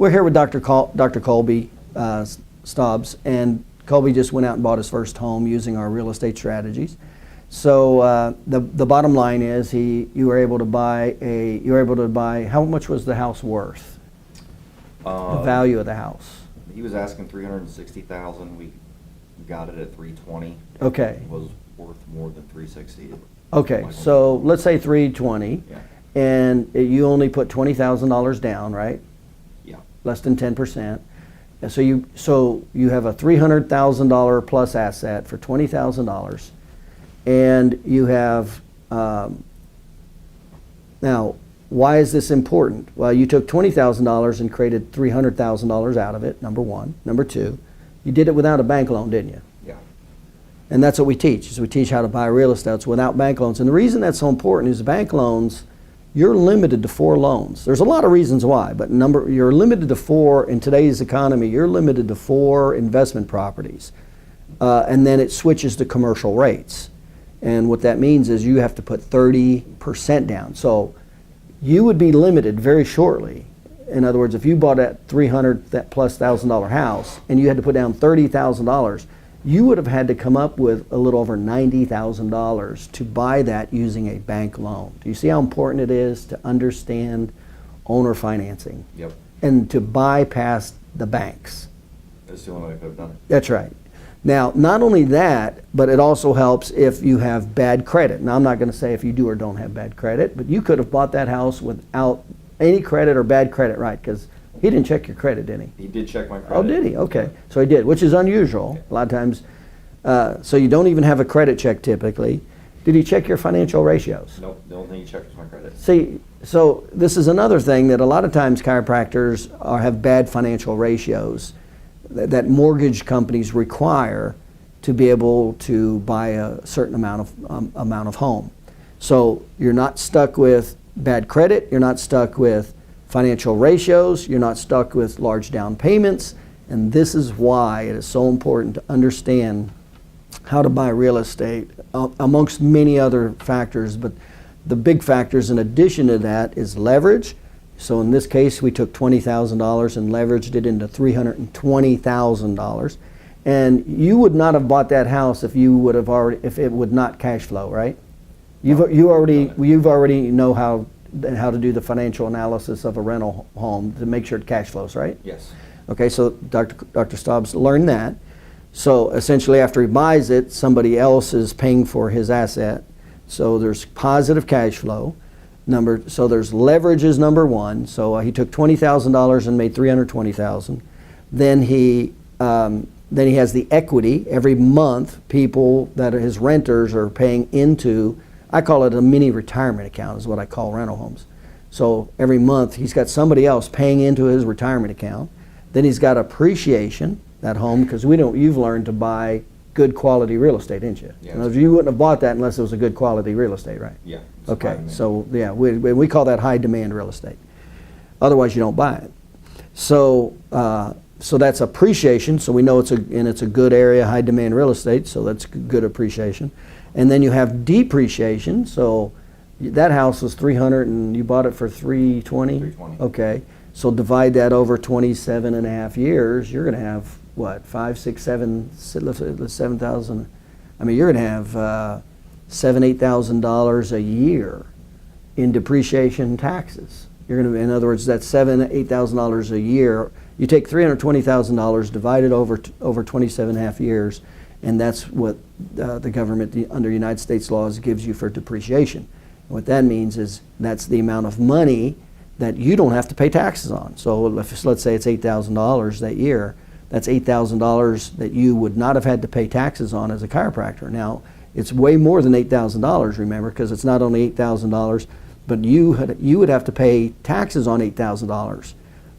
we're here with Dr. Colby Stobbs, and Colby just went out and bought his first home using our real estate strategies. So the bottom line is you were able to buy how much was the house worth? The value of the house. He was asking $360,000. We got it at $320,000. Okay. It was worth more than $360,000. Okay, so let's say $320,000. Yeah. And you only put $20,000 down, right? Yeah. Less than 10%. And so you have a $300,000 plus asset for $20,000, and you have now. Why is this important? Well, you took $20,000 and created $300,000 out of it. Number one. Number two, you did it without a bank loan, didn't you? Yeah. And that's what we teach. Is we teach how to buy real estate without bank loans. And the reason that's so important is bank loans. You're limited to 4 loans. There's a lot of reasons why, but you're limited to 4 in today's economy. You're limited to 4 investment properties, and then it switches to commercial rates. And what that means is you have to put 30% down. So you would be limited very shortly. In other words, if you bought a $300,000+ house and you had to put down $30,000, you would have had to come up with a little over $90,000 to buy that using a bank loan. Do you see how important it is to understand owner financing? Yep. And to bypass the banks? That's the only way I could have done it. That's right. Now, not only that, but it also helps if you have bad credit. Now, I'm not going to say if you do or don't have bad credit, but you could have bought that house without any credit or bad credit, right? Because he didn't check your credit, did he? He did check my credit. Oh, did he? Okay. So he did, which is unusual. A lot of times, so you don't even have a credit check typically. Did he check your financial ratios? Nope. The only thing he checked was my credit. See, so this is another thing that a lot of times chiropractors have bad financial ratios that mortgage companies require to be able to buy a certain amount of home. So you're not stuck with bad credit. You're not stuck with financial ratios. You're not stuck with large down payments. And this is why it is so important to understand how to buy real estate, amongst many other factors. But the big factors in addition to that is leverage. So in this case, we took $20,000 and leveraged it into $320,000. And you would not have bought that house if it would not cash flow, right? You've already know how to do the financial analysis of a rental home to make sure it cash flows, right? Yes. Okay, so Dr. Stobbs learned that. So essentially, after he buys it, somebody else is paying for his asset. So there's positive cash flow. So there's leverage is number one. So he took $20,000 and made $320,000. Then he has the equity. Every month, people that are his renters are paying into. I call it a mini retirement account. Is what I call rental homes. So every month he's got somebody else paying into his retirement account. Then he's got appreciation, that home, because you've learned to buy good quality real estate, didn't you? Yeah. You wouldn't have bought that unless it was a good quality real estate, right? Yeah. Okay, so yeah, we call that high demand real estate. Otherwise, you don't buy it. So that's appreciation. So we know it's a good area, high demand real estate. So that's good appreciation. And then you have depreciation. So that house was $300 and you bought it for $320. $320. Okay, so divide that over 27 and a half years. You're going to have what, 5, 6, 7, 7,000. I mean, you're going to have $7,000, $8,000 a year in depreciation and taxes. You're going to, in other words, that's $7,000, $8,000 a year. You take $320,000, divide it over 27 and a half years, and that's what the government, under United States laws, gives you for depreciation. What that means is that's the amount of money that you don't have to pay taxes on. So let's say it's $8,000 that year. That's $8,000 that you would not have had to pay taxes on as a chiropractor. Now, it's way more than $8,000, remember, because it's not only $8,000, but you would have to pay taxes on $8,000.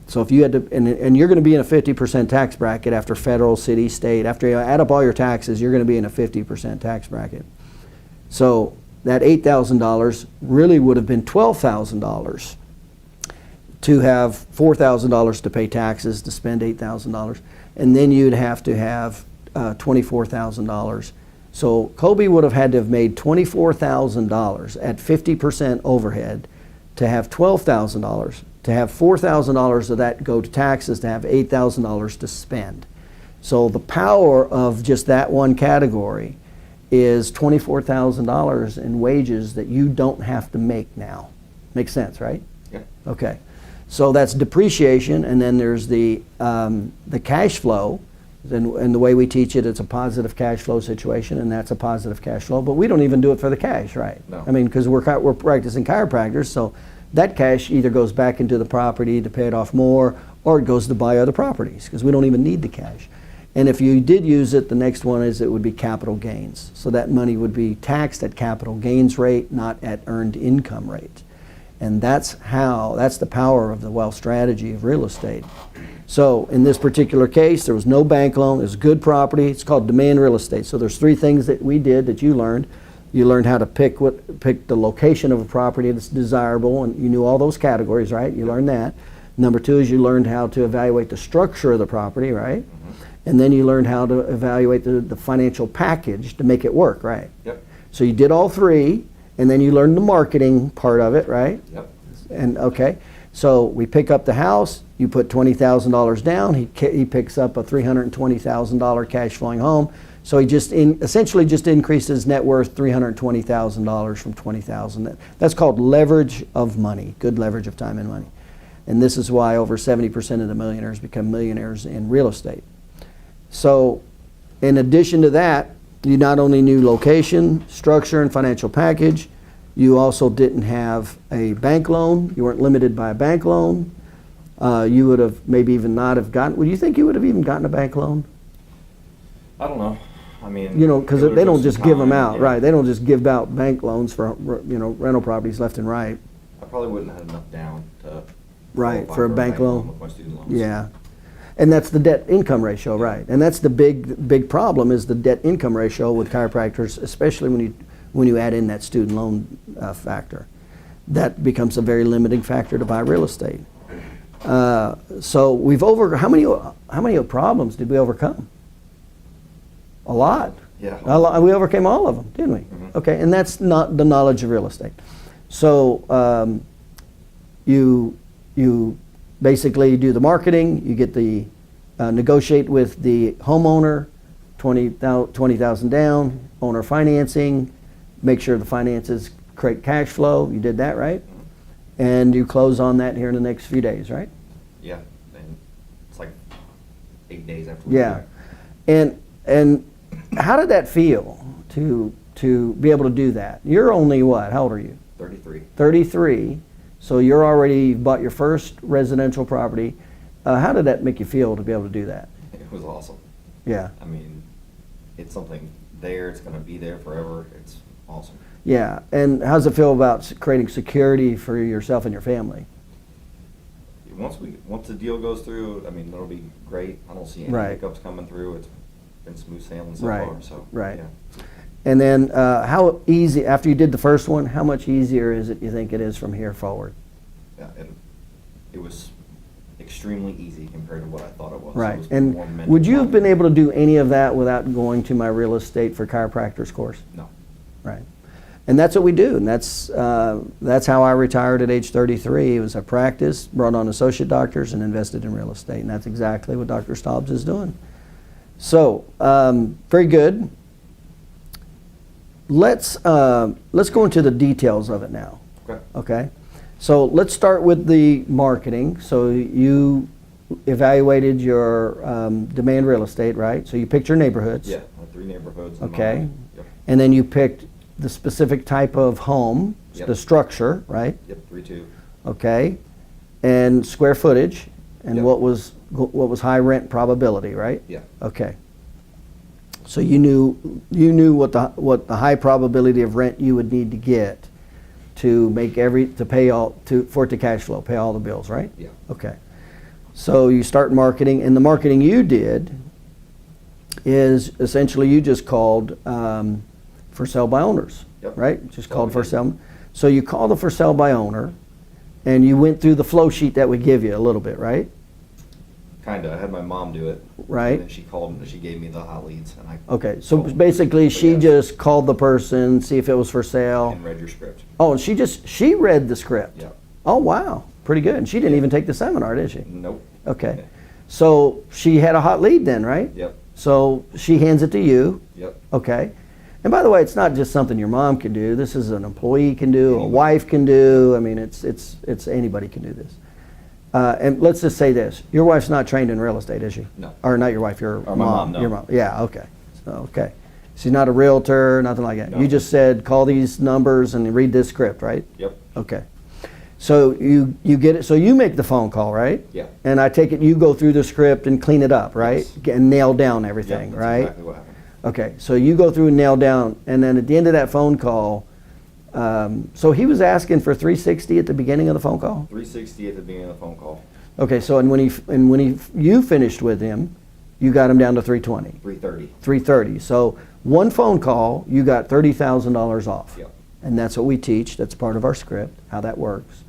So if you had to, and you're going to be in a 50% tax bracket after federal, city, state. After you add up all your taxes, you're going to be in a 50% tax bracket. So that $8,000 really would have been $12,000 to have $4,000 to pay taxes, to spend $8,000, and then you'd have to have $24,000. So Colby would have had to have made $24,000 at 50% overhead to have $12,000 to have $4,000 of that go to taxes, to have $8,000 to spend. So the power of just that one category is $24,000 in wages that you don't have to make now. Makes sense, right? Yeah. Okay. So that's depreciation, and then there's the cash flow. And the way we teach it, it's a positive cash flow situation, and that's a positive cash flow. But we don't even do it for the cash, right? No. I mean, because we're practicing chiropractors, so that cash either goes back into the property to pay it off more, or it goes to buy other properties, because we don't even need the cash. And if you did use it, the next one is it would be capital gains. So that money would be taxed at capital gains rate, not at earned income rate. And that's the power of the wealth strategy of real estate. So in this particular case, there was no bank loan, it was good property, it's called demand real estate. So there's 3 things that we did that you learned. You learned how to pick the location of a property that's desirable, and you knew all those categories, right? You learned that. Number 2 is you learned how to evaluate the structure of the property, right? And then you learned how to evaluate the financial package to make it work, right? Yep. So you did all 3, and then you learned the marketing part of it, right? Yep. And okay, so we pick up the house, you put $20,000 down, he picks up a $320,000 cash flowing home. So he essentially just increased his net worth $320,000 from $20,000. That's called leverage of money, good leverage of time and money. And this is why over 70% of the millionaires become millionaires in real estate. So in addition to that, you not only knew location, structure, and financial package, you also didn't have a bank loan. You weren't limited by a bank loan. You would have maybe even not have gotten, would you think you would have even gotten a bank loan? I don't know. I mean, you know, because they don't just give them out, yeah. right? They don't just give out bank loans for, you know, rental properties left and right. I probably wouldn't have had enough down to Right, qualify for a bank loan. with my student loans. Yeah. And that's the debt income ratio, right? And that's the big problem is the debt income ratio with chiropractors, especially when you add in that student loan factor. That becomes a very limiting factor to buy real estate. So we've how many problems did we overcome? A lot. Yeah. We overcame all of them, didn't we? Mm-hmm. Okay, and that's not the knowledge of real estate. So you basically do the marketing, you get the negotiate with the homeowner, $20,000 down, owner financing, make sure the finances create cash flow. You did that, right? And you close on that here in the next few days, right? Yeah, and it's like 8 days after we Yeah. got And how did that feel to be able to do that? You're only what? How old are you? 33. 33. So you're already bought your first residential property. How did that make you feel to be able to do that? It was awesome. Yeah. I mean, it's something there. It's going to be there forever. It's awesome. Yeah. And how does it feel about creating security for yourself and your family? Once the deal goes through, I mean, it'll be great. I don't see any Right. hiccups coming through. It's been smooth sailing so Right. far. So Right. yeah. And then how easy, after you did the first one, how much easier is it you think it is from here forward? Yeah, it was extremely easy compared to what I thought it was. Right. It was And more mental would you have been block. able to do any of that without going to my real estate for chiropractors course? No. Right. And that's what we do. And that's how I retired at age 33. It was a practice, brought on associate doctors, and invested in real estate. And that's exactly what Dr. Staubs is doing. So, very good. Let's go into the details of it now. Okay. Okay. So let's start with the marketing. So you evaluated your demand real estate, right? So you picked your neighborhoods. Yeah, like 3 neighborhoods. in Okay. mind. Yep. And then you picked the specific type of home, Yep. the structure, right? Yep. 3-2. Okay. And square footage, and Yep. what was high rent probability, right? Yeah. Okay. So you knew what the high probability of rent you would need to get to make for it to cash flow, pay all the bills, right? Yeah. Okay. So you start marketing, and the marketing you did is essentially you just called for sale by owners, Yep. right? Just That's all called we for did. sale. So you call the for sale by owner, and you went through the flow sheet that we give you a little bit, right? Kinda. I had my mom do it. Right. And then she called and she gave me the hot leads, and I Okay, so called them. basically But she yeah, just called the person, see if it was for sale. and read your script. Oh, and she read the script. Yeah. Oh, wow. Pretty good. And she didn't even take the seminar, did she? Nope. Okay. So she had a hot lead then, right? Yep. So she hands it to you. Yep. Okay. And by the way, it's not just something your mom can do. This is an employee can do, a Anybody. wife can do. I mean, it's anybody can do this. And let's just say this: your wife's not trained in real estate, is she? No. Or not your wife, your Or mom. my mom, no. Your mom. Yeah. Okay. So, okay. She's not a realtor, nothing like that. No. You just said call these numbers and read this script, right? Yep. Okay. So you get it. So you make the phone call, right? Yeah. And I take it you go through the script and clean it up, right? Yes. And nail down Yep, everything, that's right? exactly what happened. Okay, so you go through and nail down, and then at the end of that phone call, so he was asking for 360 at the beginning of the phone call. 360 at the beginning of the phone call. Okay, so when you finished with him, you got him down to 320. 330. 330. So one phone call, you got $30,000 off. Yep. And that's what we teach. That's part of our script, how that works.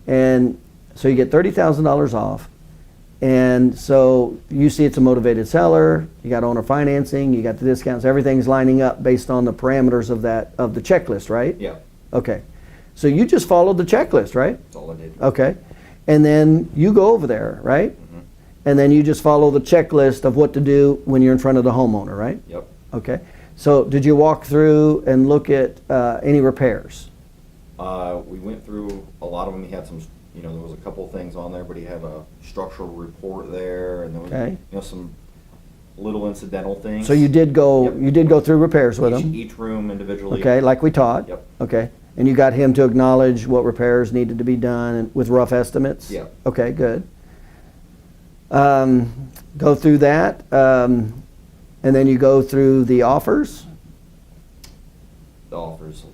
And so you get $30,000 off. And so you see it's a motivated seller, you got owner financing, you got the discounts, everything's lining up based on the parameters of the checklist, right? Yeah. Okay. So you just followed the checklist, right? That's all I did. Okay. And then you go over there, right? Mm-hmm. And then you just follow the checklist of what to do when you're in front of the homeowner, right? Yep. Okay. So did you walk through and look at any repairs? We went through a lot of them. He had some, there was a couple things on there, but he had a structural report there, and there was, Okay. some little incidental things. So you did go Yep. through repairs with him. Each room individually. Okay, like we taught. Yep. Okay. And you got him to acknowledge what repairs needed to be done and with rough estimates? Yeah. Okay, good. Go through that, and then you go through the offers. The offers.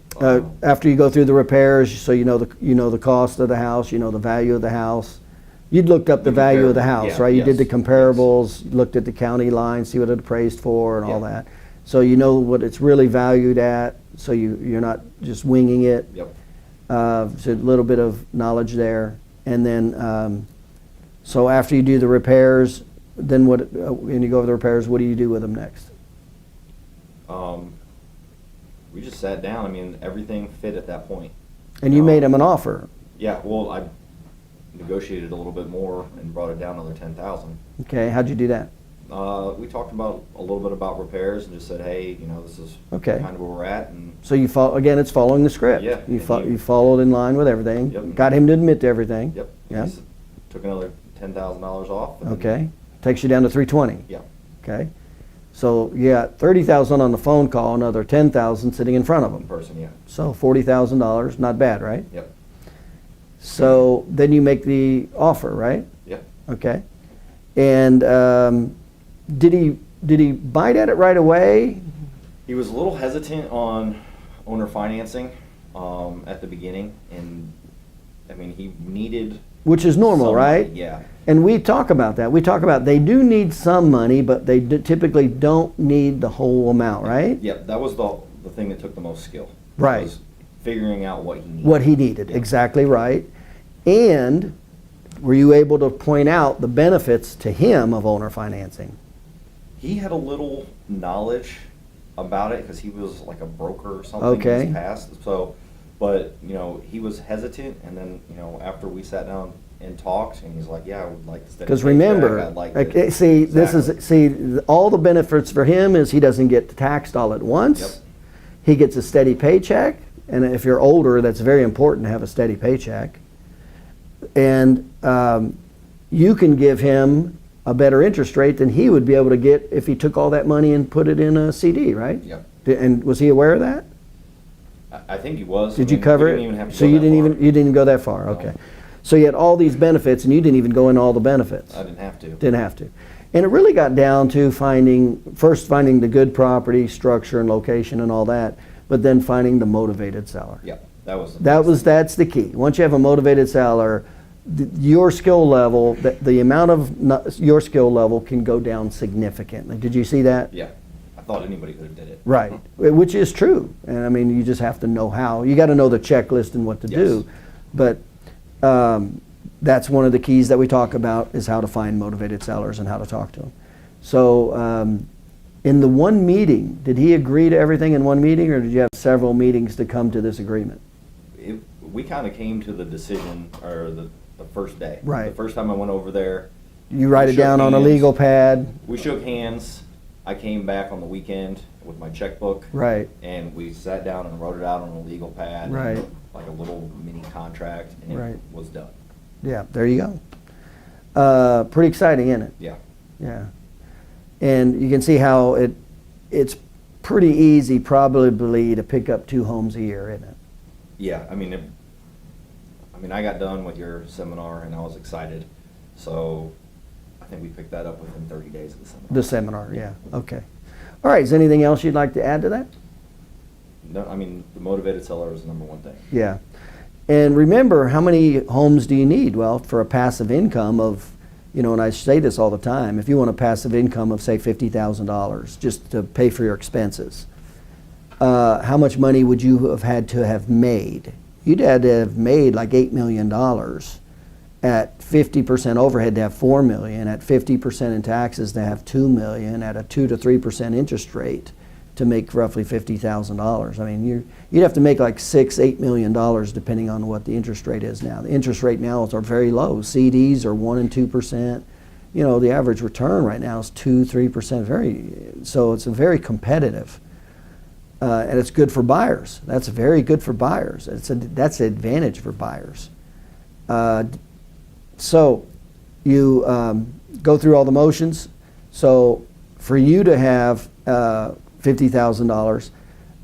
After you go through the repairs, so you know the cost of the house, you know the value of the house. You'd looked up the value of the house, yeah, right? You did the yes, comparables, looked at the county line, see what it appraised for and all Yeah. that. So you know what it's really valued at, so you're not just winging it. Yep. So a little bit of knowledge there. And then, so after you do the repairs, then when you go over the repairs, what do you do with them next? We just sat down. I mean, everything fit at that point. And you made him an offer. Yeah. Well, I negotiated a little bit more and brought it down another 10,000. Okay, how'd you do that? We talked about a little bit about repairs and just said, hey, this is Okay. kind of where we're at, and So you again, it's following the script. Yeah, You, and you followed in line with everything. Yep. Got him to admit to everything. yep. Yeah. He took another $10,000 off. and then- Okay. Takes you down to 320. Yeah. Okay. So you got 30,000 on the phone call, another 10,000 sitting in front of In them. person, yeah. So $40,000, not bad, right? Yep. So then you make the offer, right? Yeah. Okay. And did he bite at it right away? He was a little hesitant on owner financing at the beginning, and I mean, he needed Which is normal, some right? money, yeah. And we talk about that. We talk about they do need some money, but they typically don't need the whole amount, right? Yep. That was the thing that took the most skill. Right. Was figuring out what he needed. What he needed, Yeah. exactly right. And were you able to point out the benefits to him of owner financing? He had a little knowledge about it because he was like a broker or something Okay. in his past. So, but he was hesitant, and then after we sat down and talked, and he's like, "Yeah, I would like to." Because remember, all the benefits for him is he doesn't get taxed all at once. Yep. He gets a steady paycheck, and if you're older, that's very important to have a steady paycheck. And you can give him a better interest rate than he would be able to get if he took all that money and put it in a CD, right? Yep. And was he aware of that? I think he was. Did I you mean, cover we it? didn't even have to So go you that didn't far. even you didn't go that far. No. Okay. So you had all these benefits, and you didn't even go into all the benefits. I didn't have to. Didn't have to. And it really got down to finding the good property, structure and location and all that, but then finding the motivated seller. Yeah, That's the key. Once you have a motivated seller, your skill level, the amount of your skill level can go down significantly. Did you see that? Yeah, I thought anybody could have did it. Right, which is true. And I mean, you just have to know how. You got to know the checklist and what to do. But that's one of the keys that we talk about is how to find motivated sellers and how to talk to them. So in the one meeting, did he agree to everything in one meeting, or did you have several meetings to come to this agreement? We kind of came to the decision or the the first day. Right. The first time I went over there. You write we it down shook on a hands. legal pad. We shook hands. I came back on the weekend with my checkbook. Right. And we sat down and wrote it out on a legal pad. Right. Like a little mini contract, and Right. it was done. Yeah, there you go. Pretty exciting, isn't it? Yeah. Yeah. And you can see how it's pretty easy probably to pick up 2 homes a year, isn't it? Yeah, I mean, I got done with your seminar and I was excited. So I think we picked that up within 30 days of the seminar. The seminar, yeah. Okay. All right, is there anything else you'd like to add to that? No, I mean, the motivated seller is the number one thing. Yeah. And remember, how many homes do you need? Well, for a passive income of, and I say this all the time, if you want a passive income of, say, $50,000 just to pay for your expenses, how much money would you have had to have made? You'd had to have made like $8 million at 50% overhead to have $4 million, at 50% in taxes to have $2 million, at a 2 to 3% interest rate to make roughly $50,000. I mean, you'd have to make like $6-8 million depending on what the interest rate is now. The interest rate now is very low. CDs are 1 and 2%. The average return right now is 2-3%. So it's a very competitive, and it's good for buyers. That's very good for buyers. That's an advantage for buyers. So you go through all the motions. So for you to have $50,000.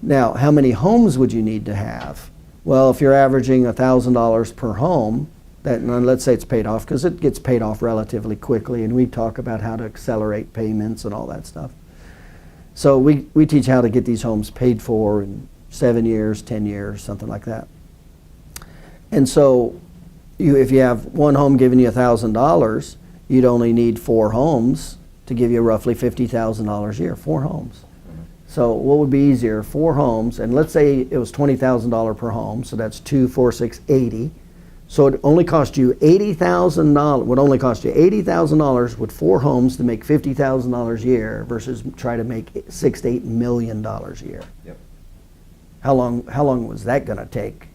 Now, how many homes would you need to have? Well, if you're averaging $1,000 per home, let's say it's paid off, because it gets paid off relatively quickly, and we talk about how to accelerate payments and all that stuff. So we teach how to get these homes paid for in 7 years, 10 years, something like that. And so if you have one home giving you $1,000, you'd only need 4 homes to give you roughly $50,000 a year, 4 homes. So what would be easier? 4 homes, and let's say it was $20,000 per home, so that's 2, 4, 6, 80. So it only cost you $80,000. Would only cost you $80,000 with 4 homes to make $50,000 a year versus try to make $6 to $8 million a year. Yep. How long was that going to take?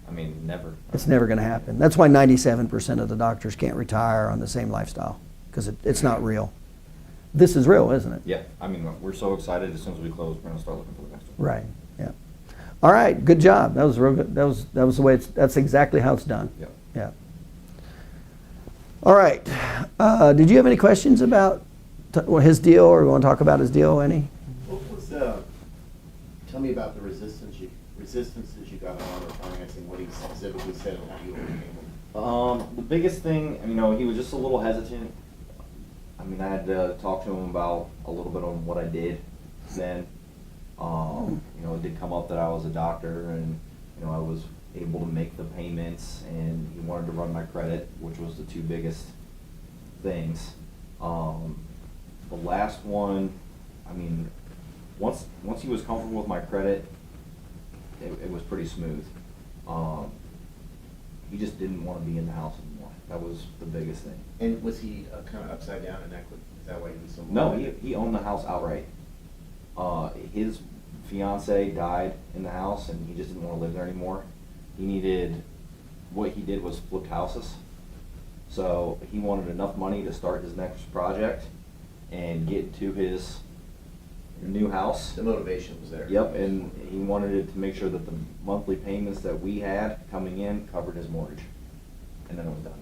I mean, never. It's never going to happen. That's why 97% of the doctors can't retire on the same lifestyle, because it's not real. This is real, isn't it? Yeah, I mean, we're so excited. As soon as we close, we're going to start looking for the next one. Right. Yeah. All right. Good job. That was real good. That was the way that's exactly how it's done. Yeah. Yeah. All right. Did you have any questions about his deal, or you want to talk about his deal? Any? What was tell me about the resistances you got on or financing, what he specifically said and how you overcame them. The biggest thing, he was just a little hesitant. I mean, I had to talk to him about a little bit on what I did then. It did come up that I was a doctor, and I was able to make the payments, and he wanted to run my credit, which was the 2 biggest things. The last one, once he was comfortable with my credit, it was pretty smooth. He just didn't want to be in the house anymore. That was the biggest thing. And was he kind of upside down in equity? Is that why he was so No, motivated? he owned the house outright. His fiance died in the house, and he just didn't want to live there anymore. What he did was flipped houses. So he wanted enough money to start his next project and get to his new house. The motivation was there. Yep, and he wanted it to make sure that the monthly payments that we had coming in covered his mortgage. And then it was done.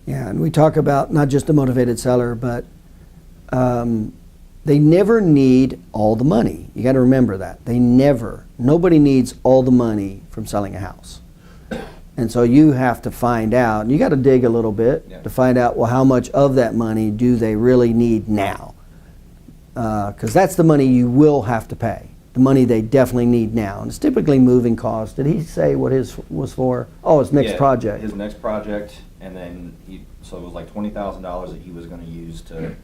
Yeah, and we talk about not just a motivated seller, but they never need all the money. You got to remember that. Nobody needs all the money from selling a house. And so you have to find out, and you got to dig a little bit to find out, well, how much of that money do they really need now? Because that's the money you will have to pay. The money they definitely need now. And it's typically moving costs. Did he say what his was for? Oh, his next project. His next project, and then so it was like $20,000 that he was going to use to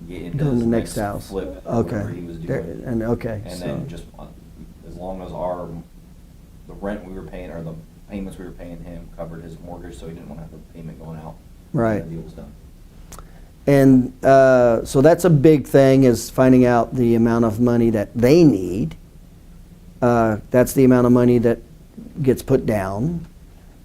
get into his the next house. flip. Okay. Whatever he was doing. And then just as long as the rent we were paying, or the payments we were paying him, covered his mortgage, so he didn't want to have the payment going out. Right. And the deal was done. And so that's a big thing, is finding out the amount of money that they need. That's the amount of money that gets put down.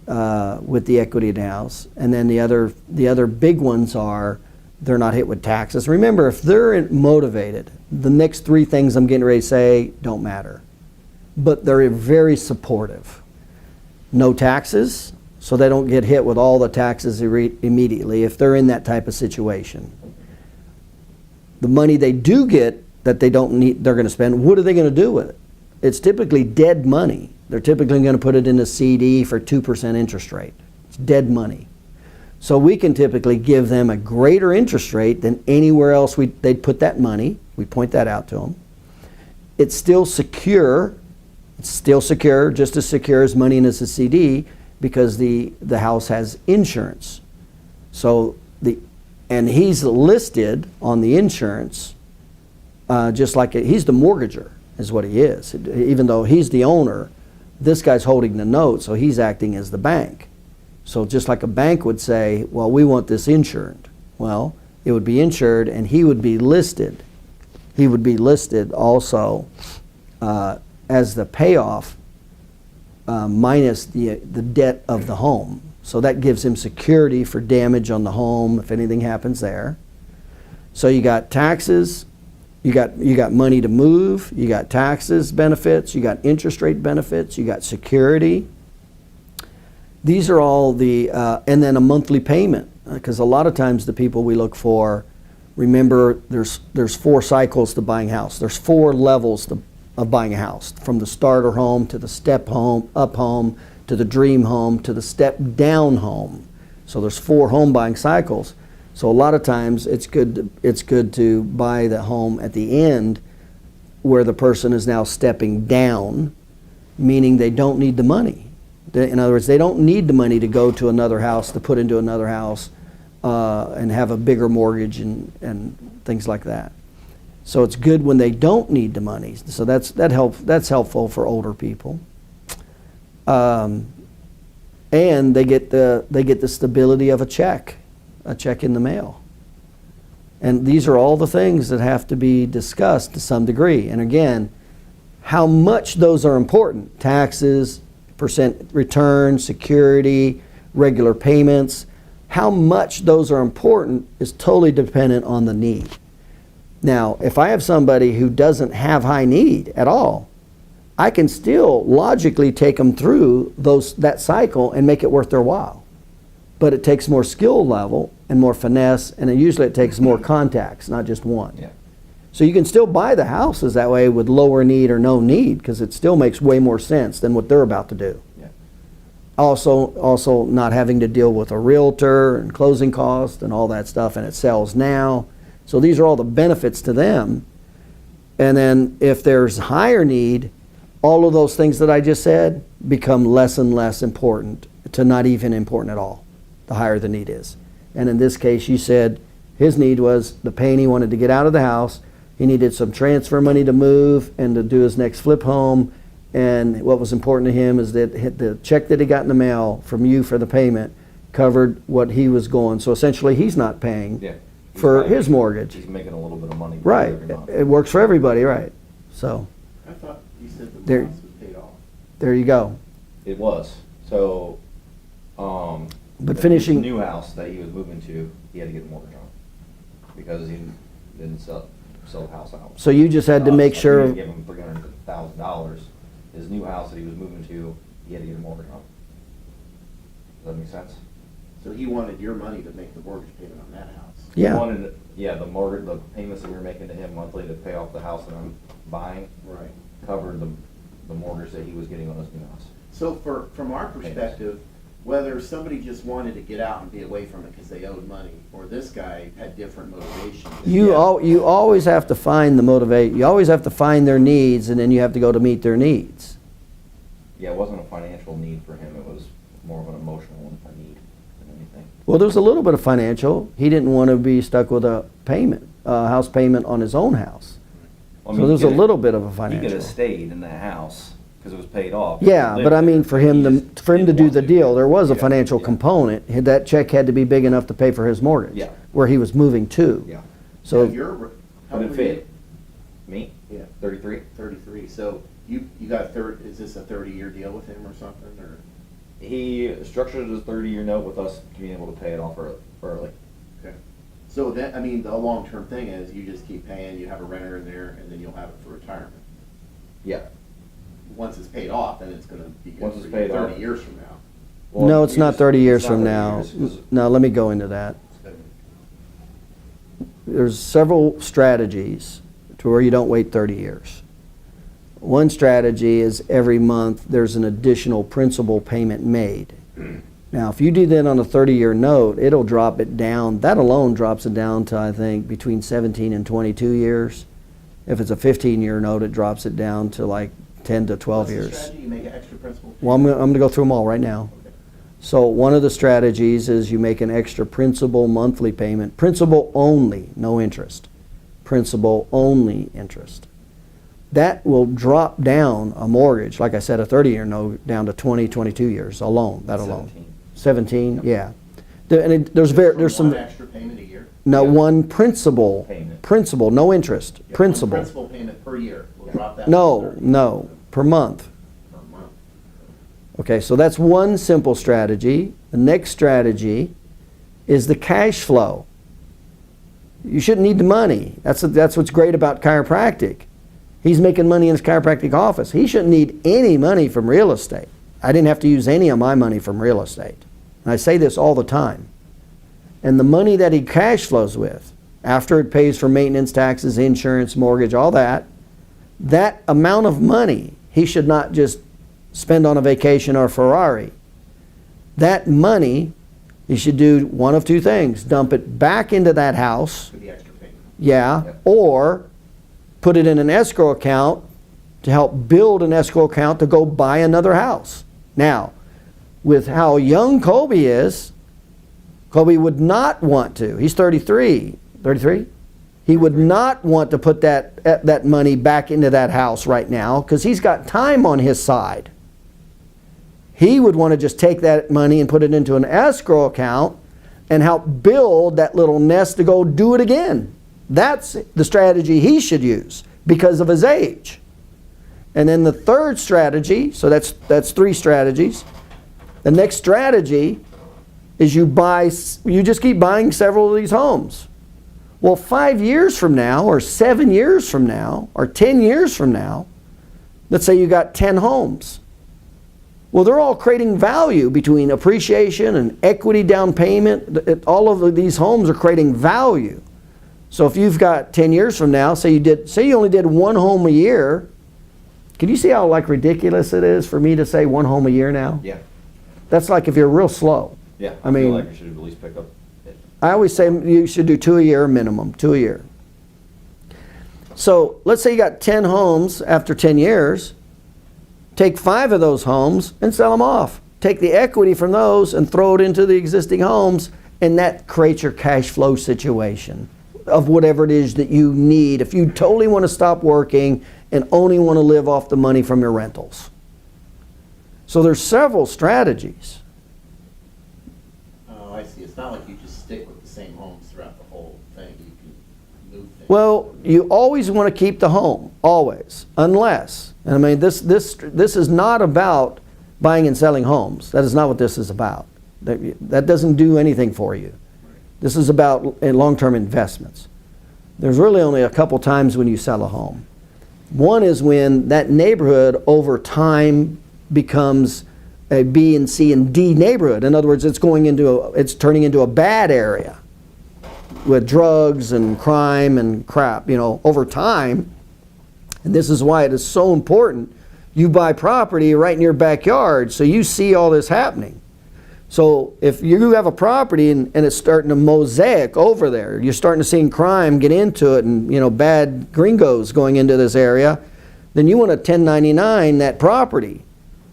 with the equity of the house. And then the other big ones are they're not hit with taxes. Remember, if they're motivated, the next three things I'm getting ready to say don't matter. But they're very supportive. No taxes, so they don't get hit with all the taxes immediately if they're in that type of situation. The money they do get that they don't need, they're going to spend, what are they going to do with it? It's typically dead money. They're typically going to put it in a CD for 2% interest rate. It's dead money. So we can typically give them a greater interest rate than anywhere else they'd put that money. We point that out to them. It's still secure. It's still secure, just as secure as money in as a CD, because the house has insurance. So and he's listed on the insurance just like he's the mortgager is what he is. Even though he's the owner, this guy's holding the note, so he's acting as the bank. So just like a bank would say, well, we want this insured. Well, it would be insured and he would be listed. He would be listed also as the payoff minus the debt of the home. So that gives him security for damage on the home if anything happens there. So you got taxes, you got money to move, you got taxes benefits, you got interest rate benefits, you got security. These are all the, and then a monthly payment, because a lot of times the people we look for, remember there's 4 cycles to buying a house. There's 4 levels of buying a house, from the starter home to the step home, up home, to the dream home, to the step down home. So there's 4 home buying cycles. So a lot of times it's good to buy the home at the end where the person is now stepping down, meaning they don't need the money. In other words, they don't need the money to go to another house, to put into another house and have a bigger mortgage and things like that. So it's good when they don't need the money. So that's helpful for older people. And they get the stability of a check in the mail. And these are all the things that have to be discussed to some degree. And again, how much those are important: taxes, percent return, security, regular payments. How much those are important is totally dependent on the need. Now, if I have somebody who doesn't have high need at all, I can still logically take them through that cycle and make it worth their while. But it takes more skill level and more finesse, and usually it takes more contacts, not just one. Yeah. So you can still buy the houses that way with lower need or no need, because it still makes way more sense than what they're about to do. Yeah. Also not having to deal with a realtor and closing costs and all that stuff, and it sells now. So these are all the benefits to them. And then if there's higher need, all of those things that I just said become less and less important to not even important at all, the higher the need is. And in this case, you said his need was the pain. He wanted to get out of the house. He needed some transfer money to move and to do his next flip home. And what was important to him is that the check that he got in the mail from you for the payment covered what he was going. So essentially, he's not paying for his mortgage. He's making a little bit of money. Right. It works for everybody, right? So. I thought you said the house was paid off. There you go. It was. So, but finishing the new house that he was moving to, he had to get a mortgage on because he didn't sell the house out. So you just had to make sure. He was giving him $300,000. His new house that he was moving to, he had to get a mortgage on. Does that make sense? So he wanted your money to make the mortgage payment on that house. Yeah. He wanted, the mortgage, the payments that we were making to him monthly to pay off the house that I'm buying, right, covered the mortgage that he was getting on his new house. So from our perspective, whether somebody just wanted to get out and be away from it because they owed money, or this guy had different motivations. You always have to find the motivate. You always have to find their needs, and then you have to go to meet their needs. Yeah, it wasn't a financial need for him. It was more of an emotional one, a need than anything. Well, there's a little bit of financial. He didn't want to be stuck with a house payment on his own house. Well, so there's a little bit of a financial. He could have stayed in that house because it was paid off. Yeah, but I mean, for him to do the deal, there was a financial component. That check had to be big enough to pay for his mortgage. Yeah. Where he was moving to. Yeah. So how did it fit? Me? Yeah. 33. 33. So you got is this a 30-year deal with him or something, or? He structured a 30-year note with us being able to pay it off early. Okay. So that, I mean, the long-term thing is you just keep paying, you have a renter in there, and then you'll have it for retirement. Yeah. Once it's paid off, then it's gonna be good Once for it's you paid 30 off. years from now. Well, No, it's not 30 years it's not from 30 now. years, 'cause- No, let me go into that. There's several strategies to where you don't wait 30 years. One strategy is every month there's an additional principal payment made. Now, if you do that on a 30-year note, it'll drop it down. That alone drops it down to, I think, between 17 and 22 years. If it's a 15-year note, it drops it down to like 10 to 12 What's the years. strategy? You make an extra principal Well, I'm going to go through them all right now. Okay. So one of the strategies is you make an extra principal monthly payment. Principal only, no interest. Principal only interest. That will drop down a mortgage, like I said, a 30-year note down to 20, 22 years alone, that alone. 17, yeah. There's some, One extra payment a year? no, Yeah. one principal, Payment. principal, no interest, Yeah, principal. One principal payment per year will drop that. No, to 30 no, per month. per month. Okay, so that's one simple strategy. The next strategy is the cash flow. You shouldn't need the money. That's what's great about chiropractic. He's making money in his chiropractic office. He shouldn't need any money from real estate. I didn't have to use any of my money from real estate. And I say this all the time. And the money that he cash flows with, after it pays for maintenance, taxes, insurance, mortgage, all that, that amount of money he should not just spend on a vacation or a Ferrari. That money, he should do one of two things. Dump it back into that house, For the extra payment. yeah, Yep. or put it in an escrow account to help build an escrow account to go buy another house. Now, with how young Colby is, Colby would not want to. He's 33. 33? He would not want to put that money back into that house right now because he's got time on his side. He would want to just take that money and put it into an escrow account and help build that little nest to go do it again. That's the strategy he should use because of his age. And then the third strategy, so that's three strategies. The next strategy is you just keep buying several of these homes. Well, 5 years from now, or 7 years from now, or 10 years from now, let's say you got 10 homes. Well, they're all creating value between appreciation and equity down payment. All of these homes are creating value. So if you've got 10 years from now, say you only did one home a year, can you see how like ridiculous it is for me to say one home a year now? Yeah. That's like if you're real slow. Yeah. I mean, feel like you should at least pick up it. I always say you should do 2 a year minimum, 2 a year. So let's say you got 10 homes after 10 years. Take 5 of those homes and sell them off. Take the equity from those and throw it into the existing homes, and that creates your cash flow situation of whatever it is that you need if you totally want to stop working and only want to live off the money from your rentals. So there's several strategies. Oh, I see. It's not like you just stick with the same homes throughout the whole thing. You can move things. Well, you always want to keep the home, always, unless, and I mean, this is not about buying and selling homes. That is not what this is about. That doesn't do anything for you. This is about long-term investments. There's really only a couple times when you sell a home. One is when that neighborhood over time becomes a B and C and D neighborhood. In other words, it's turning into a bad area with drugs and crime and crap, over time. And this is why it is so important. You buy property right in your backyard so you see all this happening. So if you have a property and it's starting to mosaic over there, you're starting to see crime get into it and bad gringos going into this area, then you want to 1099 that property.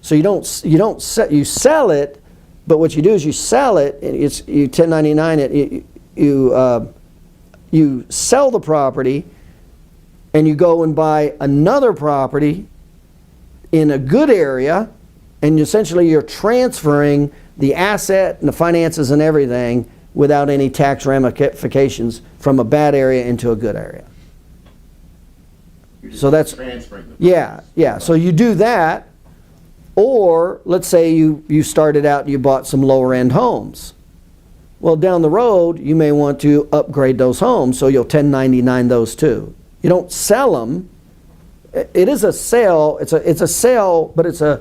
So you sell it, but what you do is you sell it and you 1099 it. You sell the property and you go and buy another property in a good area, and essentially you're transferring the asset and the finances and everything without any tax ramifications from a bad area into a good area. You're just So that's transferring the yeah. So you do that, Or let's say you started out and you bought some lower end homes. Well, down the road, you may want to upgrade those homes, so you'll 1099 those too. You don't sell them. It is a sale. It's a sale, but it's a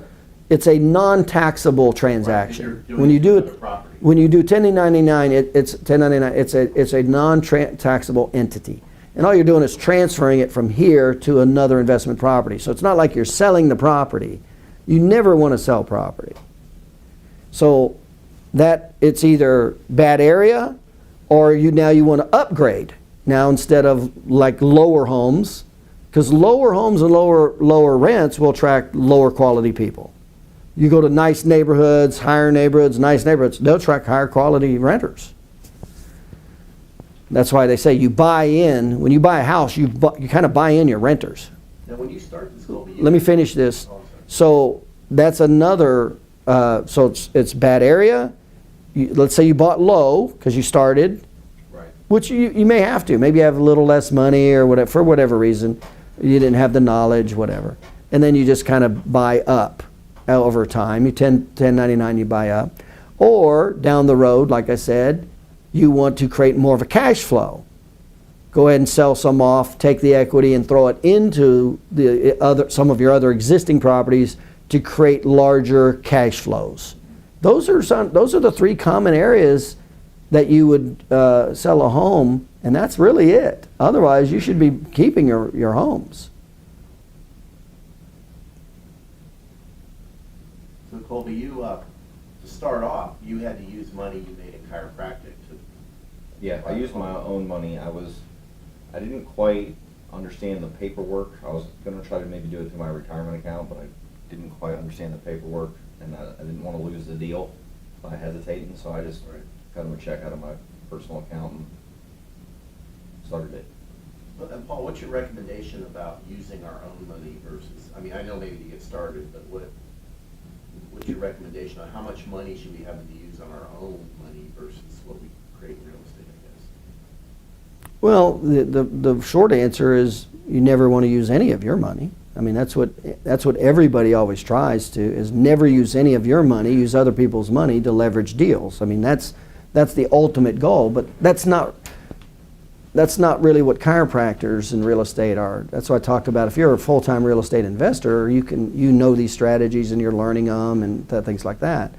non-taxable transaction. Right, when you do it, when you do 1099, it's 1099. It's a non-taxable entity, and all you're doing is transferring it from here to another investment property. So it's not like you're selling the property. You never want to sell property. So that it's either bad area, or you want to upgrade. Now instead of like lower homes, because lower homes and lower rents will attract lower quality people. You go to nice neighborhoods, nice neighborhoods, they'll attract higher quality renters. That's why they say you buy in. When you buy a house, you kind of buy in your renters. Now, when you start this, Colby, Let me finish this. Oh, So that's another. So it's bad area. Let's say you bought low because you started, right. which you may have to. Maybe you have a little less money or whatever, for whatever reason. You didn't have the knowledge, whatever. And then you just kind of buy up over time. You 1099, you buy up. Or down the road, like I said, you want to create more of a cash flow. Go ahead and sell some off, take the equity and throw it into some of your other existing properties to create larger cash flows. Those are the three common areas that you would sell a home, and that's really it. Otherwise, you should be keeping your homes. So Colby, to start off, you had to use money you made in chiropractic to. Yeah, I used my own money. I didn't quite understand the paperwork. I was going to try to maybe do it through my retirement account, but I didn't quite understand the paperwork, and I didn't want to lose the deal by hesitating, so I just cut him a check out of my personal account and started it. And Paul, what's your recommendation about using our own money versus, I mean, I know maybe to get started, but what's your recommendation on how much money should we have to use on our own money versus what we create in real estate, I guess? Well, the short answer is you never want to use any of your money. I mean, that's what everybody always tries to, is never use any of your money, use other people's money to leverage deals. I mean, that's the ultimate goal, but that's not really what chiropractors in real estate are. That's what I talked about. If you're a full-time real estate investor, you know these strategies and you're learning them and things like that.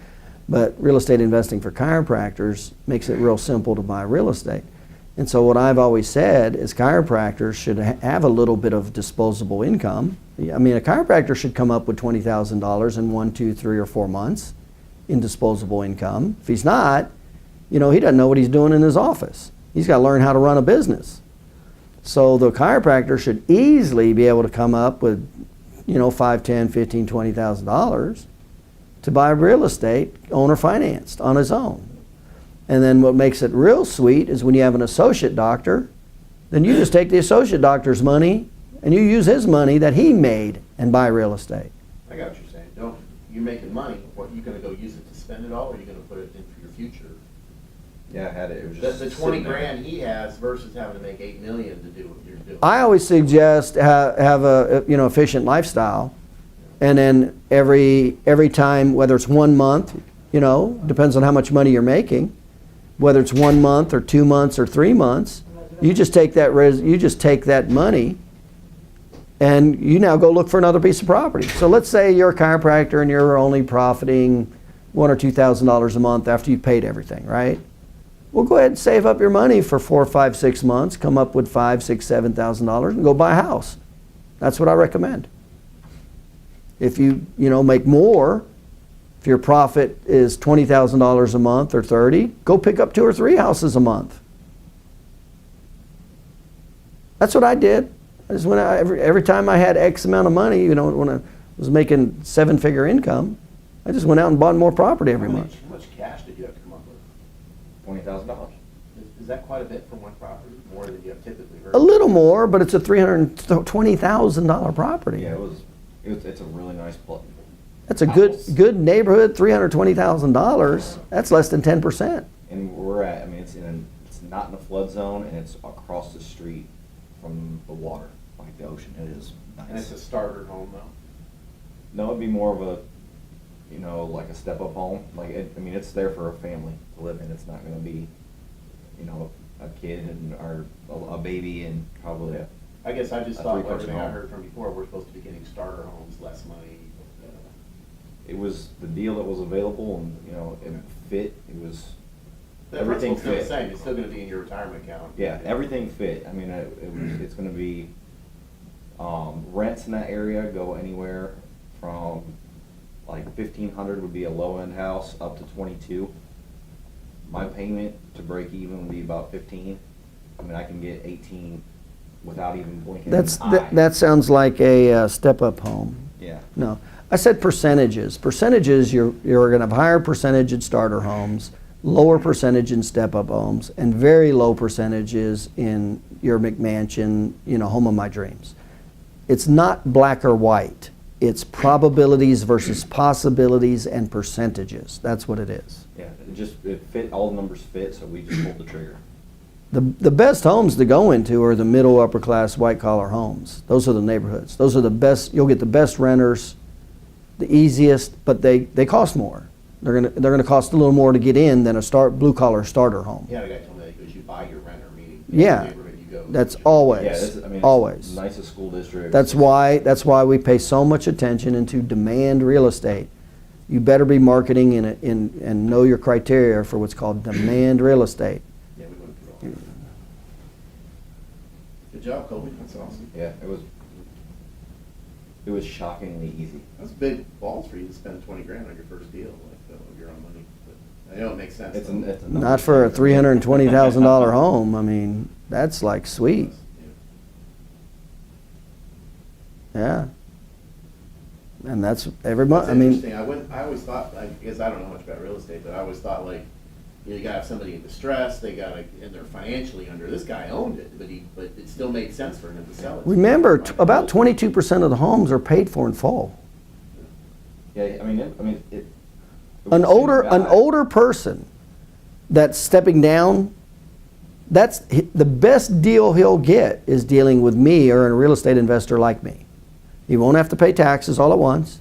But real estate investing for chiropractors makes it real simple to buy real estate. And so what I've always said is chiropractors should have a little bit of disposable income. I mean, a chiropractor should come up with $20,000 in 1, 2, 3, or 4 months in disposable income. If he's not, he doesn't know what he's doing in his office. He's got to learn how to run a business. So the chiropractor should easily be able to come up with, $5, $10, $15, $20,000 to buy real estate owner financed on his own. And then what makes it real sweet is when you have an associate doctor, then you just take the associate doctor's money and you use his money that he made and buy real estate. I got what you're saying. You're making money. What, you going to go use it to spend it all, or are you going to put it in for your future? Yeah, I had it. It was just The 20 grand he has versus having to make 8 million to do what you're doing. I always suggest have a efficient lifestyle, and then every time, whether it's 1 month, depends on how much money you're making, whether it's 1 month or 2 months or 3 months, you just take that money and you now go look for another piece of property. So let's say you're a chiropractor and you're only profiting $1,000 or $2,000 a month after you've paid everything, right? Well, go ahead and save up your money for 4, 5, 6 months, come up with $5,000, $6,000, $7,000 and go buy a house. That's what I recommend. If you make more, if your profit is $20,000 a month or 30, go pick up 2 or 3 houses a month. That's what I did. I just went out every time I had X amount of money, when I was making 7-figure income, I just went out and bought more property every month. How much cash did you have to come up with? $20,000. Is that quite a bit for one property? More than you have typically heard? A little more, but it's a $320,000 property. Yeah, it's a really nice place. That's a good neighborhood. $320,000. That's less than 10%. And it's not in a flood zone, and it's across the street from the water, like the ocean. It is nice. And it's a starter home though? No, it'd be more of a you know, like a step-up home. Like, I mean, it's there for a family to live in. It's not gonna be, you know, a kid and, or a baby and probably a. I guess I just A thought three-person everything I home. heard from before, we're supposed to be getting starter homes, less money. It was the deal that was available, and, you know, it fit. It was, The everything principle's still the fit. same, it's still gonna be in your retirement account. Yeah, everything fit. I mean, it's gonna be, rents in that area go anywhere from, like, 1,500 would be a low-end house, up to 22. My payment to break even would be about 15. I mean, I can get 18 without even blinking an eye. That sounds like a step-up home. Yeah. No, I said percentages. Percentages, you're going to have higher percentage in starter homes, lower percentage in step-up homes, and very low percentages in your McMansion, you know, home of my dreams. It's not black or white. It's probabilities versus possibilities and percentages. That's what it is. Yeah, it fit, all the numbers fit, so we just pulled the trigger. The best homes to go into are the middle upper class white collar homes. Those are the neighborhoods. Those are the best. You'll get the best renters, the easiest, but they cost more. They're gonna cost a little more to get in than a blue collar starter home. Yeah, the guy told me that goes, you buy your renter, meaning. Yeah. the neighborhood you go, That's you- always. Yeah, I mean, always. it's the nicest school district. That's why we pay so much attention into demand real estate. You better be marketing and know your criteria for what's called demand real estate. Yeah, we went through all that. Good job, Colby, that's awesome. Yeah, it was shockingly easy. That's big balls for you to spend 20 grand on your first deal, like, of your own money, but I know it makes sense. It's though. it's a Not for a $320,000 home. I mean, that's like sweet. Yeah. And that's every month. That's I mean, interesting. I always thought, I guess I don't know much about real estate, but I always thought like, you know, you gotta have somebody in distress, and they're financially under, this guy owned it, but it still made sense for him to sell it. remember, about 22% of the homes are paid for in full. Yeah, I mean, it was An the same guy. older person that's stepping down, the best deal he'll get is dealing with me or a real estate investor like me. He won't have to pay taxes all at once.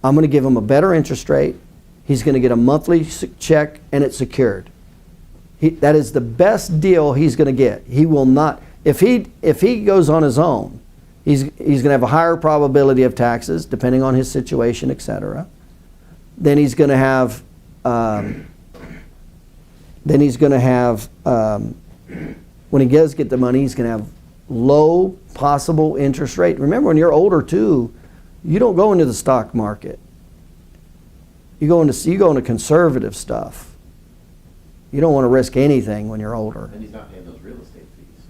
I'm going to give him a better interest rate. He's going to get a monthly check and it's secured. That is the best deal he's going to get. He will not, if he goes on his own, he's going to have a higher probability of taxes depending on his situation, etc. Then he's going to have when he does get the money, he's going to have low possible interest rate. Remember, when you're older too, you don't go into the stock market. You go into conservative stuff. You don't want to risk anything when you're older. And he's not paying those real estate fees.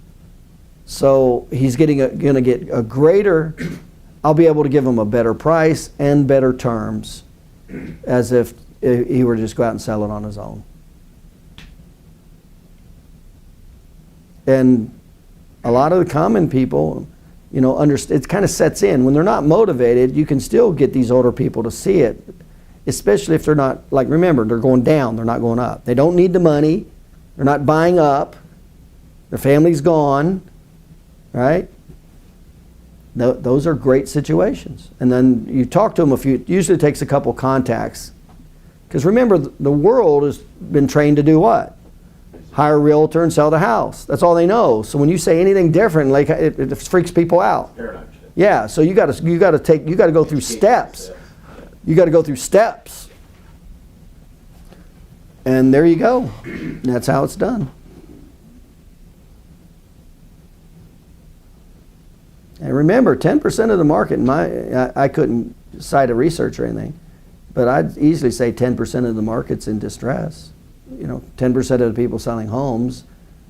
So he's going to get a greater. I'll be able to give him a better price and better terms, as if he were to just go out and sell it on his own. And a lot of the common people, you know, it kind of sets in. When they're not motivated, you can still get these older people to see it, especially if they're not, like, remember, they're going down, they're not going up. They don't need the money, they're not buying up, their family's gone, right? Those are great situations. And then you talk to them usually it takes a couple contacts. Because remember, the world has been trained to do what? Hire a realtor and sell the house. That's all they know. So when you say anything different, like it freaks people out. Paradigm shift. Yeah. So you got to go through steps. You got to go through steps. And there you go. That's how it's done. And remember, 10% of the market, I couldn't cite a research or anything, but I'd easily say 10% of the market's in distress. You know, 10% of the people selling homes,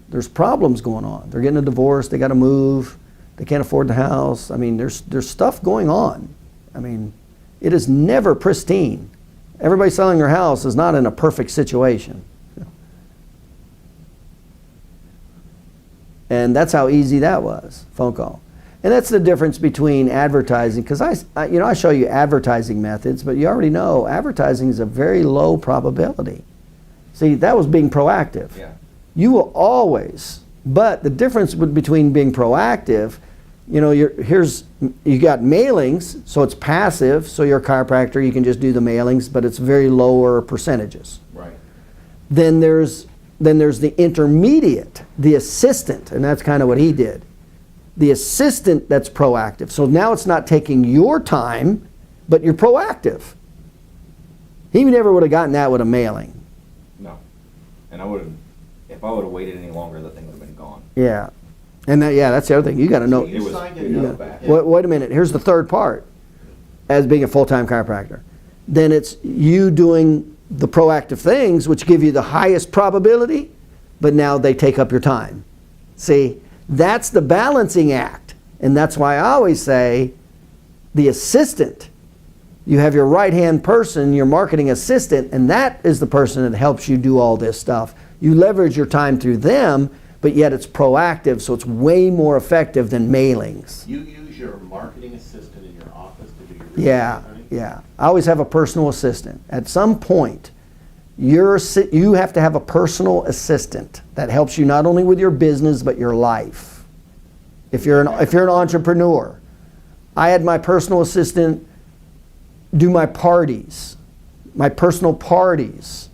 there's problems going on. They're getting a divorce, they got to move, they can't afford the house. I mean, there's stuff going on. I mean, it is never pristine. Everybody selling their house is not in a perfect situation. And that's how easy that was, phone call. And that's the difference between advertising, because I show you advertising methods, but you already know advertising is a very low probability. See, that was being proactive. Yeah. You will always, but the difference between being proactive, you know, you got mailings, so it's passive, so you're a chiropractor, you can just do the mailings, but it's very lower percentages. Right. Then there's the intermediate, the assistant, and that's kind of what he did. The assistant that's proactive. So now it's not taking your time, but you're proactive. He never would have gotten that with a mailing. No. And if I would have waited any longer, the thing would have been gone. Yeah. And that's the other thing. You got to know. You was- signed it a was note bad. with him. Wait a minute. Here's the third part. As being a full-time chiropractor, then it's you doing the proactive things, which give you the highest probability, but now they take up your time. See, that's the balancing act, and that's why I always say the assistant. You have your right-hand person, your marketing assistant, and that is the person that helps you do all this stuff. You leverage your time through them, but yet it's proactive, so it's way more effective than mailings. You use your marketing assistant in your office to do your real Yeah, estate hunting? yeah. I always have a personal assistant. At some point, you have to have a personal assistant that helps you not only with your business, but your life. If you're an entrepreneur. I had my personal assistant do my parties, my personal parties.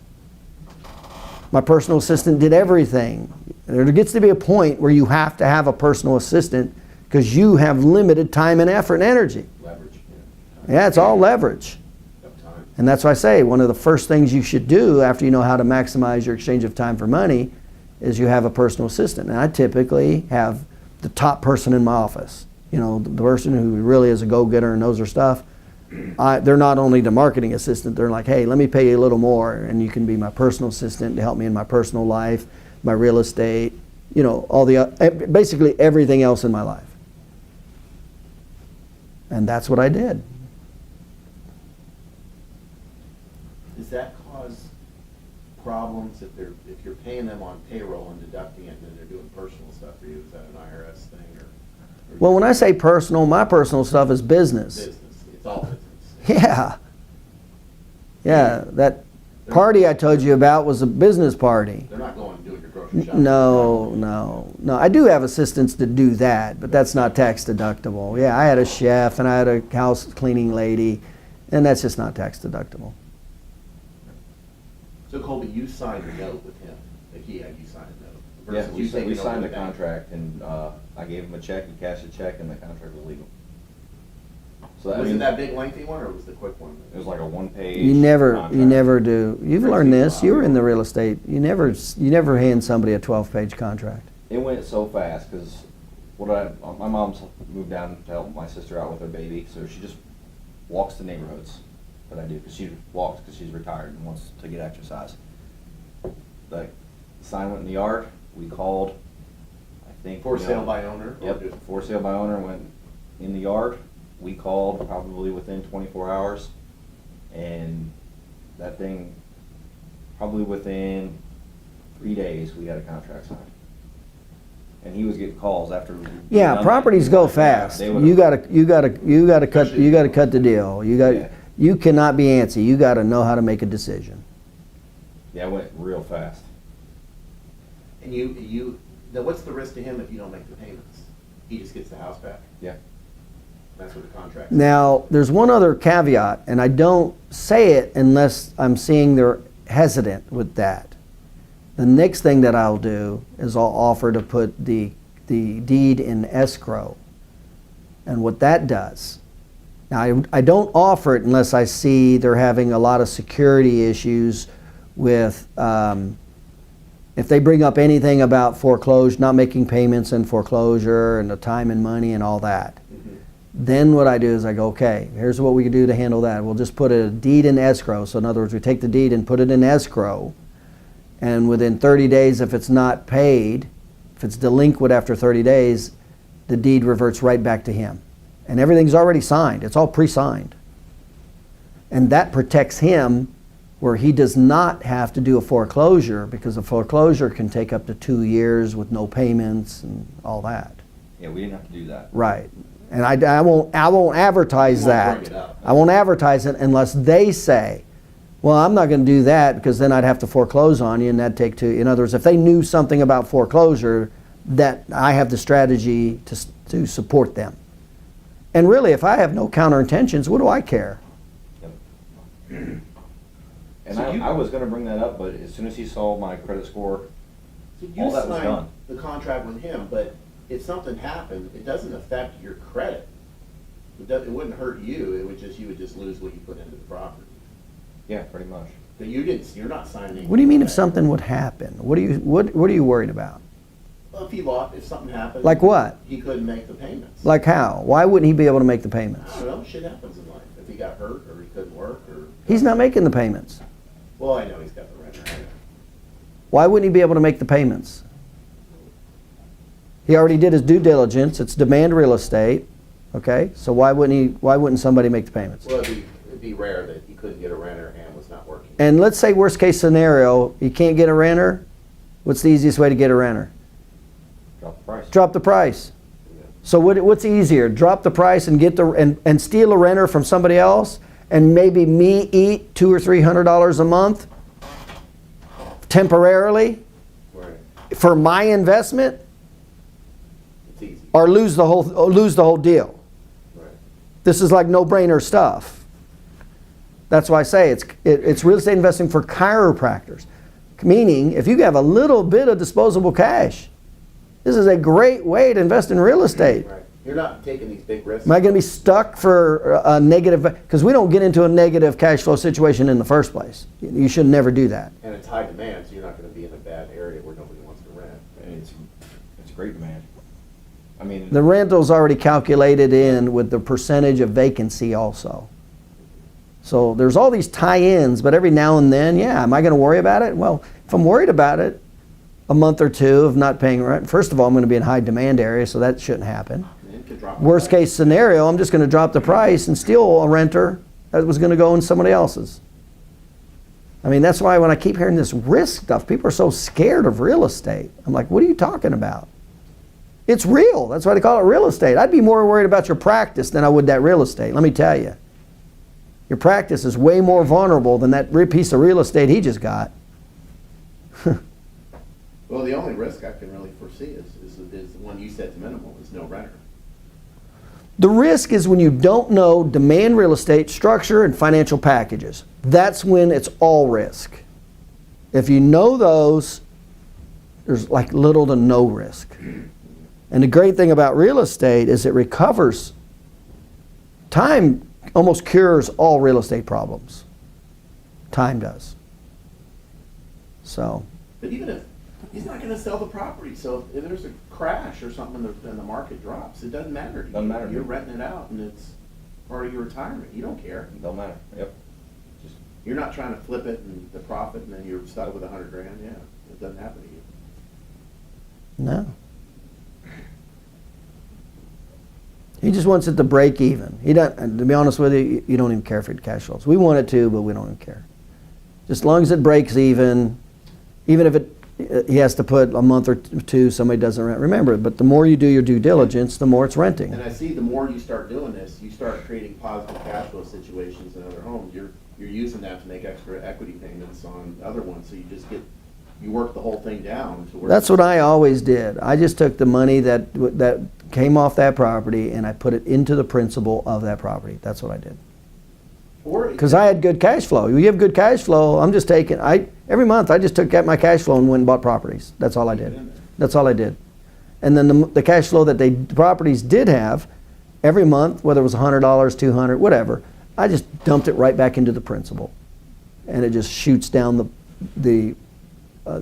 My personal assistant did everything. There gets to be a point where you have to have a personal assistant because you have limited time and effort and energy. Leverage. Yeah, it's all leverage. Of time. And that's why I say one of the first things you should do after you know how to maximize your exchange of time for money is you have a personal assistant. And I typically have the top person in my office. You know, the person who really is a go-getter and knows their stuff. They're not only the marketing assistant, they're like, hey, let me pay you a little more and you can be my personal assistant to help me in my personal life, my real estate, you know, basically everything else in my life. And that's what I did. Does that cause problems if you're paying them on payroll and deducting it and then they're doing personal stuff for you? Is that an IRS thing or Well, when I say personal, my personal stuff is business. business? It's all business. Yeah. Yeah, that party I told you about was a business party. They're not going and doing your grocery shopping. No. I do have assistants to do that, but that's not tax deductible. Yeah, I had a chef and I had a house cleaning lady, and that's just not tax deductible. So Colby, you signed a note with him. Like he had you sign a note. Yeah, versus we you taking signed over a the bank. contract, and I gave him a check, he cashed a check, and the contract was legal. So Was it that big lengthy one or was the quick one? It was like a one-page You never contract. do. You've learned this. You were in the real estate. You never hand somebody a 12-page contract. It went so fast because my mom's moved down to help my sister out with her baby, so she just walks the neighborhoods that I do because she walks because she's retired and wants to get exercise. The sign went in the yard. We called. I think For sale by owner? or Yep, just- for sale by owner went in the yard. We called probably within 24 hours, and that thing, probably within 3 days, we had a contract signed. And he was getting calls after. Yeah, properties go fast. They would've- You gotta cut the deal. Yeah. You cannot be antsy. You gotta know how to make a decision. Yeah, it went real fast. And now what's the risk to him if you don't make the payments? He just gets the house back? Yeah. That's what the contract says. Now, there's one other caveat, and I don't say it unless I'm seeing they're hesitant with that. The next thing that I'll do is I'll offer to put the deed in escrow. And what that does, now I don't offer it unless I see they're having a lot of security issues with, if they bring up anything about foreclosure, not making payments in foreclosure and the time and money and all that. Then what I do is I go, okay, here's what we can do to handle that. We'll just put a deed in escrow. So in other words, we take the deed and put it in escrow. And within 30 days, if it's not paid, if it's delinquent after 30 days, the deed reverts right back to him. And everything's already signed. It's all pre-signed. And that protects him where he does not have to do a foreclosure, because a foreclosure can take up to 2 years with no payments and all that. Yeah, we didn't have to do that. Right. And I won't advertise You won't that. bring it up. I won't advertise it unless they say, well, I'm not going to do that because then I'd have to foreclose on you and that'd take 2. In other words, if they knew something about foreclosure, that I have the strategy to support them. And really, if I have no counter intentions, what do I care? And So I was gonna bring that up, but as soon as he saw my credit score, So all you that was signed done. the contract with him, but if something happened, it doesn't affect your credit. It wouldn't hurt you, you would just lose what you put into the property. yeah, pretty much. But you're not signing. What do you mean if anything. something would happen? What are you worried about? Well, if something happened. Like what? He couldn't make the payments. Like how? Why wouldn't he be able to make the payments? I don't know, shit happens in life. If he got hurt or he couldn't work or. He's not making the payments. Well, I know he's got the renter. I know. Why wouldn't he be able to make the payments? He already did his due diligence. It's demand real estate. Okay? So why wouldn't somebody make the payments? Well, it'd be rare that he couldn't get a renter and was not working. And let's say worst case scenario, you can't get a renter. What's the easiest way to get a renter? Drop the price. Drop the price. So what's easier? Drop the price and and steal a renter from somebody else, and maybe me eat $200 or $300 a month temporarily Right. for my investment, It's easy. or lose the whole deal. Right. This is like no-brainer stuff. That's why I say it's real estate investing for chiropractors. Meaning, if you have a little bit of disposable cash, this is a great way to invest in real estate. Right. You're not taking these big risks. Am I going to be stuck for a negative? Because we don't get into a negative cash flow situation in the first place. You should never do that. And it's high demand, so you're not going to be in a bad area where nobody wants to rent. And it's great demand. I mean, The rental's already calculated in with the percentage of vacancy also. So there's all these tie-ins, but every now and then, yeah, am I going to worry about it? Well, if I'm worried about it, a month or two of not paying rent, first of all, I'm going to be in high demand area, so that shouldn't happen. And it could drop the Worst price. case scenario, I'm just going to drop the price and steal a renter that was going to go in somebody else's. I mean, that's why when I keep hearing this risk stuff, people are so scared of real estate. I'm like, what are you talking about? It's real. That's why they call it real estate. I'd be more worried about your practice than I would that real estate. Let me tell you. Your practice is way more vulnerable than that piece of real estate he just got. Well, the only risk I can really foresee is the one you said is minimal, is no renter. The risk is when you don't know demand real estate structure and financial packages. That's when it's all risk. If you know those, there's like little to no risk. And the great thing about real estate is it recovers. Time almost cures all real estate problems. Time does. So, But even if, he's not going to sell the property, so if there's a crash or something and the market drops, it doesn't matter to you. Doesn't matter to You're you. renting it out and it's part of your retirement. You don't care. it don't matter. Yep. Just You're not trying to flip it and the profit and then you're stuck with $100,000. Yeah, it doesn't happen to you. no. He just wants it to break even. He doesn't, to be honest with you, you don't even care if it cash flows. We want it to, but we don't even care. Just as long as it breaks even if he has to put a month or two, somebody doesn't rent. Remember, but the more you do your due diligence, the more it's renting. And I see the more you start doing this, you start creating positive cash flow situations in other homes. You're using that to make extra equity payments on other ones, so you work the whole thing down to where. That's what I always did. I just took the money that came off that property and I put it into the principal of that property. That's what I did. Because I had good cash flow. You have good cash flow, I'm just taking, every month I just took out my cash flow and went and bought properties. That's all I did. That's all I did. And then the cash flow that the properties did have, every month, whether it was $100, $200, whatever, I just dumped it right back into the principal. And it just shoots down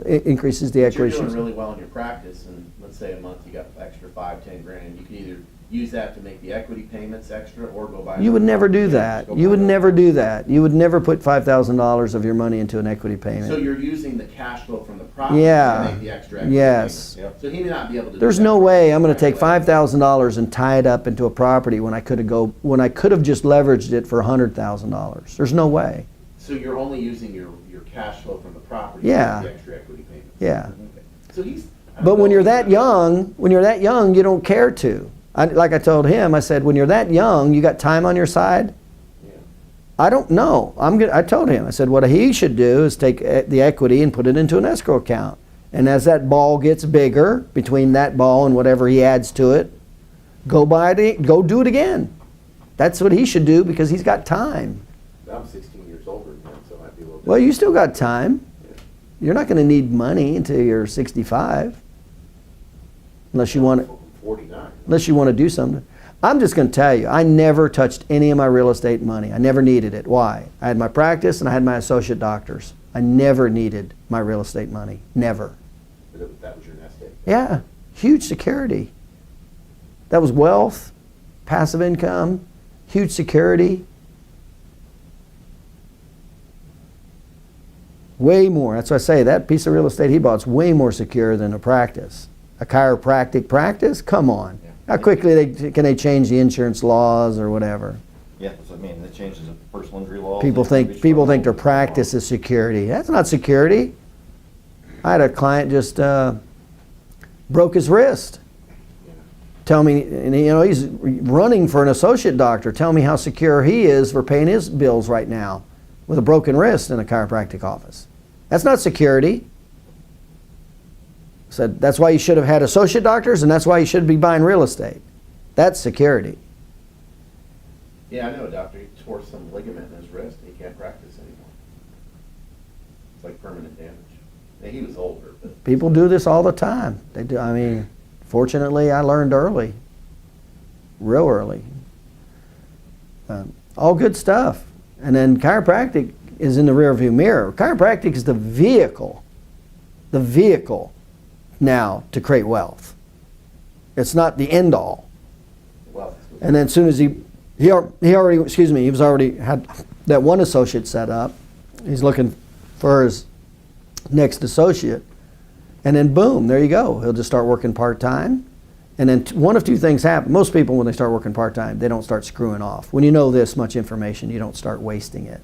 it increases the If you're equity. doing really well in your practice, and let's say a month you got extra $5-10 you can either use that to make the equity payments extra or go buy. You would another never do property. that. Go You buy would another never property. do that. You would never put $5,000 of your money into an equity payment. So you're using the cash flow from the property Yeah. to make the extra equity Yes. payment. So he may not be able to. There's do no that way I'm going to take right away. $5,000 and tie it up into a property when I could have just leveraged it for $100,000. There's no way. So you're only using your cash flow from the property Yeah. to make the extra equity payments. Yeah. So he's. But when you're that young, you don't care to. Like I told him, I said, when you're that young, you got time on your side. Yeah. I don't know. I told him, I said, what he should do is take the equity and put it into an escrow account And as that ball gets bigger, between that ball and whatever he adds to it, go do it again. That's what he should do because he's got time. I'm 16 years older than him, so it might be a little bit. Well, you still got time. Yeah. You're not going to need money until you're 65. Unless you want to, 49. unless you want to do something. I'm just going to tell you, I never touched any of my real estate money. I never needed it. Why? I had my practice and I had my associate doctors. I never needed my real estate money. Never. But that was your nest egg. Yeah, huge security. That was wealth, passive income, huge security. Way more. That's why I say that piece of real estate he bought is way more secure than a practice. A chiropractic practice? Come on. Yeah. How quickly can they change the insurance laws or whatever? Yeah, that's what I mean, it changes the personal injury law. People think their practice is security. That's not security. I had a client just broke his wrist. Tell me, and he's running for an associate doctor. Tell me how secure he is for paying his bills right now with a broken wrist in a chiropractic office. That's not security. Said that's why you should have had associate doctors, and that's why you should be buying real estate. That's security. Yeah, I know a doctor. He tore some ligament in his wrist and he can't practice anymore. It's like permanent damage. And he was older, but People do this all the time. They do. I mean, fortunately, I learned early, real early. All good stuff. And then chiropractic is in the rearview mirror. Chiropractic is the vehicle now to create wealth. It's not the end all. well, And then as soon as he was already had that one associate set up. He's looking for his next associate. And then boom, there you go. He'll just start working part-time. And then one of two things happen. Most people, when they start working part-time, they don't start screwing off. When you know this much information, you don't start wasting it.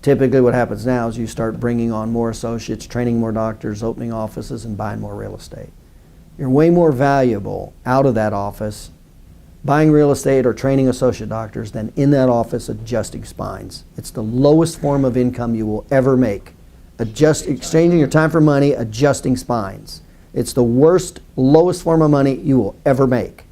Typically what happens now is you start bringing on more associates, training more doctors, opening offices, and buying more real estate. You're way more valuable out of that office buying real estate or training associate doctors than in that office adjusting spines. It's the lowest form of income you will ever make. Exchanging your time for money, adjusting spines. It's the lowest form of money you will ever make.